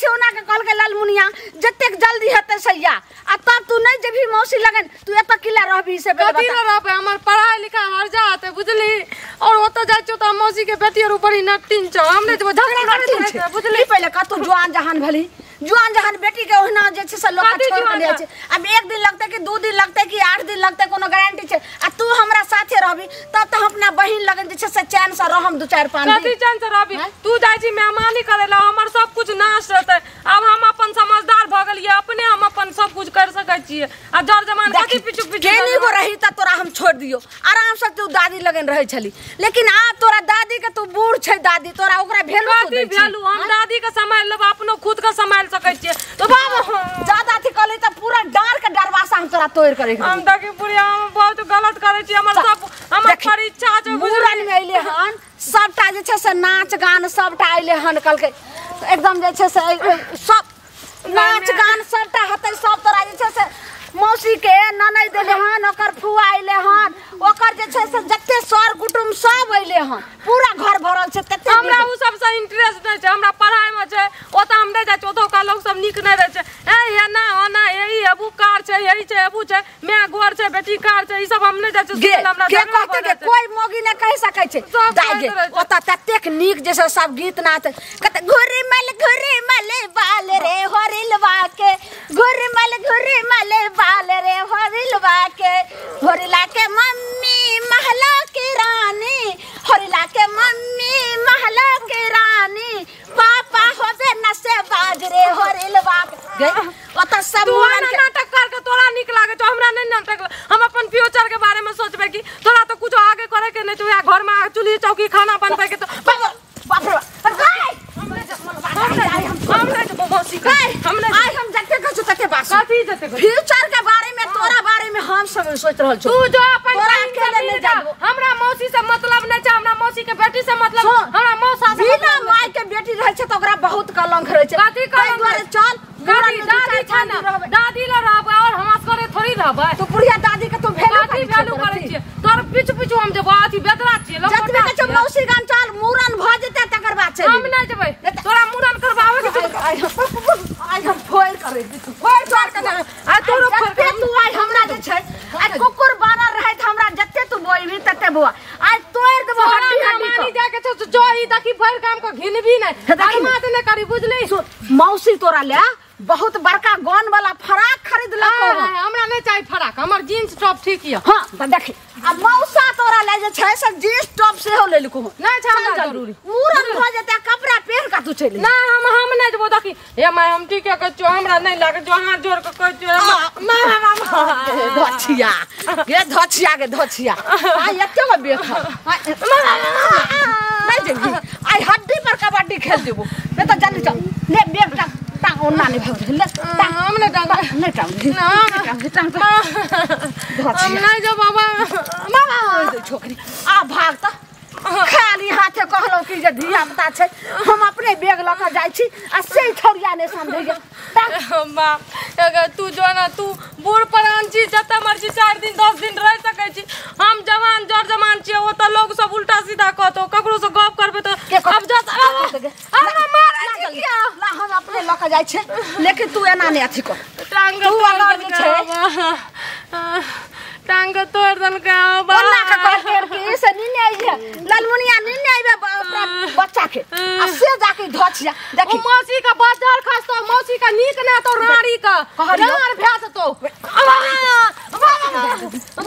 छियोना के कहल के ललमुनिया जतेक जल्दी हेते सैया आ तब तू नहीं जेबी मौसी लगन तू एत किला रहबी से बेटा कथी रहबे हमर पढ़ाई लिखाई हर जात बुझली और ओत जाय छ त मौसी के बेटी और ऊपर नटिन छ हमने जो झगड़ा करते बुझली पहले का तू जवान जहान भली जवान जहान बेटी के ओहना जे छ से लोग छोड़ के ले छै अब एक दिन लगते कि 2 दिन लगते कि 8 दिन लगते कोनो गारंटी छै आ तू हमरा साथे रहबी तब त अपना बहिन लगन जे छ से चैन से रहम 2-4-5 दिन कथी चैन से रहबी तू जाय छी मेहमानी करेला हमर सब कुछ नाश रहते अब हम अपन समझदार भ गेलिए अपने हम अपन सब कुछ कर सकै छिए आ जर जमान कथी पिछु केनी गो रही त तोरा हम छोड़ दियो आराम से तू दादी लगन रहे छली लेकिन आ तोरा दादी के तू बूढ़ छै दादी तोरा ओकरा भेलू तू दे भेलू हम दादी के संभाल लेब अपनो खुद के संभाल सकै छिए तो बाबा ज्यादा थी कहली त पूरा डार के दरवाजा हम तोरा तोड़ करे हम देखि पूरी हम बहुत गलत करे छी हमर सब हमर परीक्षा छै बुरन में अइले हन सबटा जे छै से नाच गान सबटा अइले हन कल के एकदम जे छै से सब नाच गान सबटा हतै सब तोरा जे छै से मौसी के ननद देले हन ओकर फुआ अइले हन ओकर जे छै से जत्ते सर कुटुम सब अइले हन पूरा घर भरल छै तत्ते हमरा उ सब से इंटरेस्ट नै छै हमरा पढ़ाई में छै ओता हम नै जाय छै ओतो का लोग सब नीक नै रहै छै ए या ना ओना एही अबू कार छै यही छै अबू छै मैं गोर छै बेटी कार छै ई सब हम नै जाय छै हमरा के कहते के कोई मोगी नै कह सकै छै दागे ओता तत्तेक नीक जे सब गीत नाच कहते घुरी मल बाल रे होरिलवा के घुरी मल बाल रे होरिलवा के होरिला के मम्मी महला की रानी होरिला के मम्मी महला की रानी पापा होबे नसे बाज रे होरिलवा के ओता सब नाटक करके तोरा निक लागे तो हमरा नै नाटक हम अपन फ्यूचर के बारे में सोचबे कि तोरा तो कुछ आगे करे के नै तो या घर में चूल्ही चौकी खाना बनबे के तो बाप रे हम जते कछु तते बात कथी जते फ्यूचर के बारे में तोरा बारे में हम सब सोच रहल छी तू जो अपन अकेले ले जा हमरा मौसी से मतलब नै छै हमरा मौसी के बेटी से मतलब हमरा मौसा से बिना माय के बेटी रहै छै त ओकरा बहुत कलंक रहै छै कथी कलंक चल दादी छाना दादी ल रहबे और हमरा करे थोड़ी रहबे तो बुढ़िया दादी के तो वैल्यू करे छी तोर पिछु हम जे बाती बेदरा छी जतबे के छ मौसी गान चल मूरन भ जेते तकर बाद छै हम नै जेबै तोरा मूरन करबावे के आई हम फोड़ करे फोड़ के आ तोरो फोड़ तू आई हमरा जे छै आ कुकुर बारा रहै त हमरा जत्ते तू बोइबी तत्ते बुआ आई तोड़ देबो हड्डी मानी जा के छ जो ई देखी भर काम को घिनबी नै बात नै करी बुझली मौसी तोरा ले बहुत बड़का गन वाला फराक खरीद लको हमरा नै चाहि फराक हमर जींस टॉप ठीक य हां त देखी अब मौसा तोरा ले जे छै से जींस टॉप से हो ले लको नै छै हमरा जरूरी मूरन भ जेते कपड़ा पहन का तू चली ना हम नै जेबो देखी ए माय हम ठीक है कहछो हमरा नै लागे जो हाथ जोड़ के कहछो धछिया के धछिया आ एते में बेख नै जेबी आई हड्डी पर कबड्डी खेल देबो नै त जल्दी चल ले बेग टांग ओना नै भाग ले हम नै टांग नै टांग हम नै जो बाबा छोकरी आ भाग त खाली हाथे कहलो कि जे धिया पुता छै हम अपने बेग ल के जाय छी आ से छोरिया ने समझैया बाप अगर तू जो ना तू बूढ़ परान छी जता मर्जी 4 दिन 10 दिन रह सकै छी हम जवान जर जमान छी ओ त लोग सब उल्टा सीधा कहतो ककरो से गप करबे त अब जा हमरा मारै छी क्या ला हम अपने ल के जाय छी लेकिन तू एना नै अथी कर टांग तू अगर छै टांग तोड़ दल का ओना का कर के से नी नै है ललमुनिया नी नै आइबे बच्चा के आ से जाके धछिया देखी मौसी का बाजार खास तो मौसी का नीक ना तो राड़ी का रार भैस तो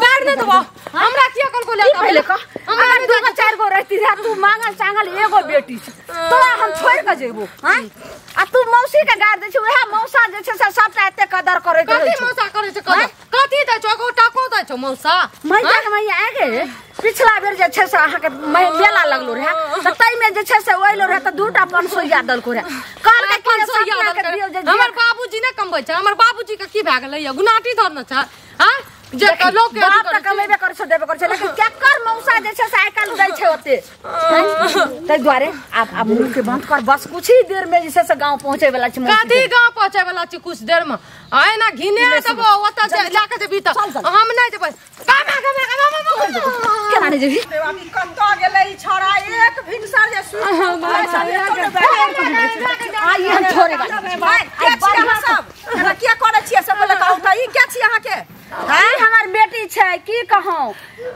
गाड़ दे तो हमरा किया कल को ले पहले का हमरा 2-4 गो रहती रे तू मांगल चांगल एगो बेटी तोरा हम छोड़ के जेबो हां आ तू मौसी के गाड़ दे छी ओहा मौसा जे छै से सबटा एते कदर करे छै कथी मौसा करे छै कदर कथी दै छो टाको दै छो मौसा मैया के मैया आगे पिछला बेर जे छै से अहा के मेला लगलो रे त तई में जे छै से ओइलो रे त 2टा 500 याद दल को रे काल के 500 याद कर दियो जे हमर बाबूजी ने कमबै छै हमर बाबूजी के की भ गेलै गुनाटी धरना छै हां जे लोग के बाप त कमेबे कर छ देबे कर छ लेकिन केकर मौसा जे छ से आइ काल दै छै ओते तै द्वारे अब मुंह के बंद कर बस कुछ ही देर में जैसे से गांव पहुंचे वाला छ काठी गांव पहुंचे वाला छ कुछ देर में आए ना घिने सब ओता जाके जे भीतर हम नहीं जेबै केना नहीं जेबी देवानी कत्तो गेलै छोरा एक भिनसर जे सुई आई हम छोड़ेगा सब एना के करे छियै सब बोले कहू त ई के छी अहाँ के हमर बेटी छै की कहूं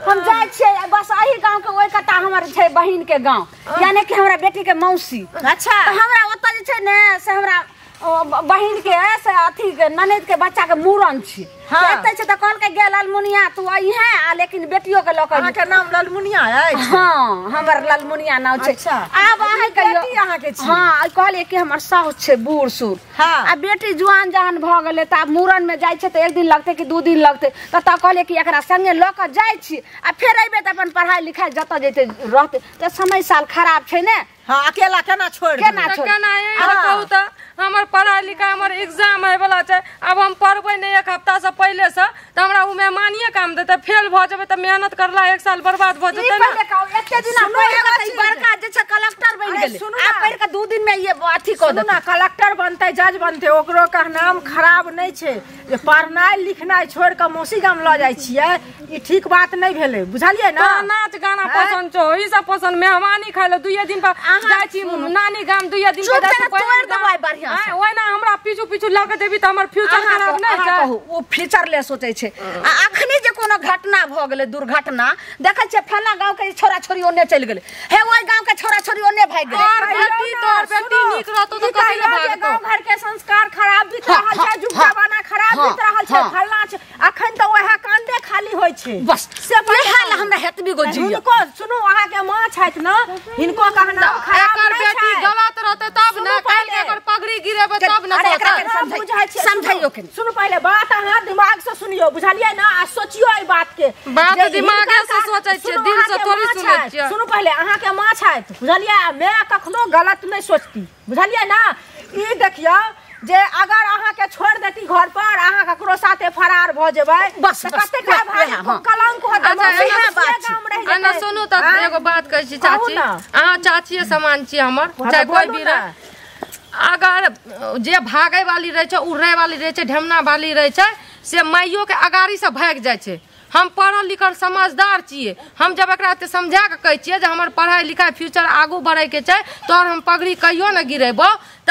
हम जाय छियै बस आही गांव के ओइ कता हमर छै बहिन के गांव यानी कि हमरा बेटी के मौसी अच्छा हमरा ओता जे छै ने से हमरा बहिन के से अथी के ननद के बच्चा के मूरन छी एते छै त कहल के गे लालमुनिया तू आई है आ लेकिन बेटियो के लक अहाँ के नाम लालमुनिया है हां हमर लालमुनिया नाम छै आब अहाँ कहियो बेटी अहाँ के छी हां कहलिए कि हमर साउस छै बूढ़ सूर आ बेटी जुआन जहान भ गेलै त मूरन में जाय छै त एक दिन लगते कि 2 दिन लगते त कहलिए कि एकरा संगे ल क जाय छी आ फेर अइबे त अपन पढ़ाई लिखाई जत जते रहते त समय साल खराब छै ने हां अकेला केना छोड़ केना कहू त हमर पढ़ाई लिखाई हमर एग्जाम है वाला छै अब हम पढ़बै नहीं एक हफ्ता से पहले से त हमरा उ मेहमानिए काम देते फेल भ जेबे त मेहनत करला एक साल बर्बाद भ जेते ना एते दिन पहिले त बड़का जे छ कलेक्टर बन गेलै आ पढ़ के 2 दिन में ये अथी क दे ना कलेक्टर बनते जज बनते ओकरो का नाम खराब नहीं छै जे पढ़नाई लिखनाई छोड़ के मौसी गाम ल जाय छियै ई ठीक बात नहीं भेले बुझलिए ना नाच गाना पसंद छो ई सब पसंद मेहमानी खाइलो 2 दिन पर जाय छी नानी गाम 2 दिन पर जाय तोड़ दबाई बढ़िया से ओइ ना हमरा पीछू पीछू ल के देबी त हमर फ्यूचर खराब नहीं छै कहू ओ फ्यूचर ले सोचै छै आ अखनी जे कोनो घटना भ गेलै दुर्घटना देखै छै फला गांव के छोरा छोरी ओने चल गेलै हे ओइ गांव के छोरा छोरी ओने भाग गेलै बेटी तोर बेटी नीक रहतो त कथि ले भागतो गांव घर के संस्कार खराब बीत रहल छै जुगा बना खराब बीत रहल छै फलना छै अखन त ओहे कांदे खाली होय छै बस से पहले हमरा हेतबी गो जी हिनको सुनु अहाँ के मां छैत न हिनको कहना खराब एकर बेटी गलत रहते तब न काल के एकर पगड़ी गिरेबे तब न समझाइयो के सुनु पहले बात अहाँ दिमाग से सुनियो बुझलिए ना आ सोचियो ई बात के बात दिमाग से सोचै छियै दिल से थोड़ी सुनै छियै सुनु पहले अहाँ के मां छैत बुझलिए मैं कखनो गलत नहीं सोचती बुझलिए ना ई देखियो जे अगर अहाँ के छोड़ देती घर पर अहाँ ककरो साथे फरार भ जेबै बस कते का भाई कलंक हो अच्छा अना सुनु त एगो बात कहै छी चाची अहाँ चाची समान छी हमर चाहे कोई भी रहे अगर जे भागे वाली रहे छै उड़े वाली रहे छै ढेमना वाली रहे छै से माइयो के अगाड़ी से भाग जाय छै हम पढ़ल लिखल समझदार छियै हम जब एकरा ते समझा के कहै छियै जे हमर पढ़ाई लिखाई फ्यूचर आगू बढ़े के छै तोर हम पगड़ी कहियो न गिरेबो त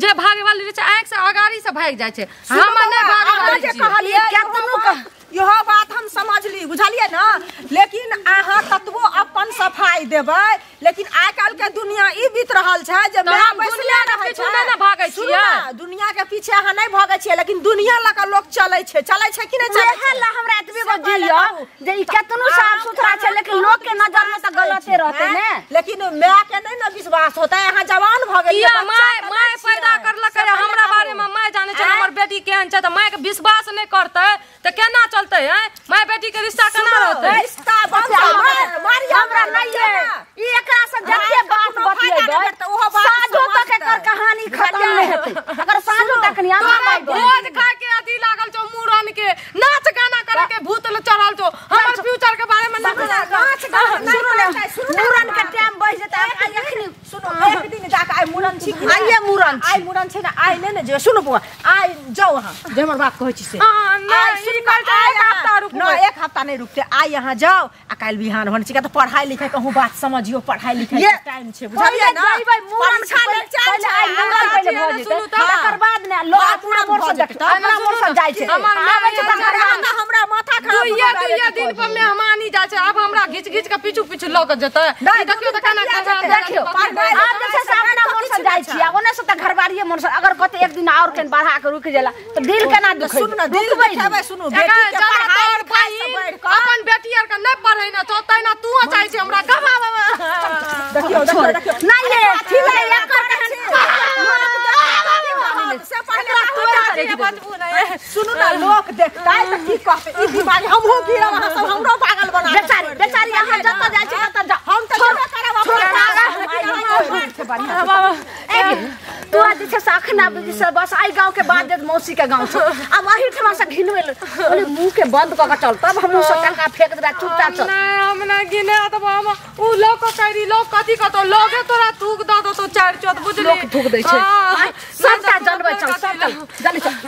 जे भागे वाली रहे छै आंख से अगाड़ी से भाग जाय छै हम नै भागे वाली कहलिए केतनो यहो बात हम समझ ली बुझलिए ना लेकिन अहाँ ततबो अपन सफाई देबै लेकिन आइ काल के दुनिया ई बीत रहल छै जे मैं दुनिया के पीछे नै भागै छियै दुनिया के पीछे अहाँ नै भागै छियै लेकिन दुनिया ल के लोग चलै छै कि नै चलै छै हमरा एतबे गो जियो जे ई केतनो साफ सुथरा छै लेकिन लोग के नजर में त गलते रहते ने लेकिन माय के नै न विश्वास होता है अहाँ जवान भ गेलियै माय पैदा करलकै हमरा बारे में माय जाने छै हमर बेटी केहन छै त माय के विश्वास नै करतै त केना चलतै है माय बेटी के रिश्ता केना रहतै रिश्ता मारी हमरा नै है ई एकरा से जते बात बतियेबै त ओहो बात साझो तक एकर कहानी खत्म नै हेतै अगर साझो तक नि आमा रोज खा के अथी लागल छौ मूरन के नाच गाना करे के भूत ल चढ़ल छौ हमर फ्यूचर के बारे में नाच गाना सुनो मूरन के टाइम बढ़ जेतै एखनी सुनो एक दिन जाके आइ मूरन छी आइए मूरन आइ मूरन छै ना आइ नै जे सुनो बुआ आइ जाओ अहाँ जे हमर बात कहै छी से एक हफ्ता नहीं रुकते आई यहाँ जाओ आ काल बिहान होने चाहिए तो पढ़ाई लिखाई कहूँ बात समझियो पढ़ाई लिखाई के टाइम छे बुझलिए ना परीक्षा ले चल आई मूरन पहले भ जेतै तकर बाद ने लो अपना मोर से देखता अपना मोर से जाय छै आबै छै त हमरा माथा खराब दुइया दिन पर मेहमानी जाय छै अब हमरा घिच घिच के पीछू पीछू ल के जेतै देखियो त केना देखियो आब जे छै से अपना मोर से जाय छी ओने से त घरवारिये मोर से अगर कते एक दिन और कन बढ़ा के रुक गेला त दिल केना दुखै सुन ना दिल बैठाबै सुनो बेटी के पढ़ाई अपन बेटी आर के नै पढ़ै न तो तै ना तू चाहै छै हमरा गवा देखियो देखियो नहीं रे ठीक है एकर कहन से पहले बचबू नै सुनु ना लोग देखतै त की कहतै ई दिमाग हमहु गिरा वहां सब हमरो पागल बना बेचारी अहाँ जत जाय छै तत जा हम त जेबे करब छोड़ तू आज से साखना से बस आई गांव के बाद मौसी के गांव से अब वही ठमा से घिनवे ओने मुंह के बंद क के चल तब हम सब टका फेंक दे चुपचाप चल नहीं हम ना गिने तब हम उ लोग करी लोग कथी क तो लोगे तोरा थूक द दो तो चार चौथ बुझली लोग थूक दै छै सबटा जनबै चल सब चल जल्दी चल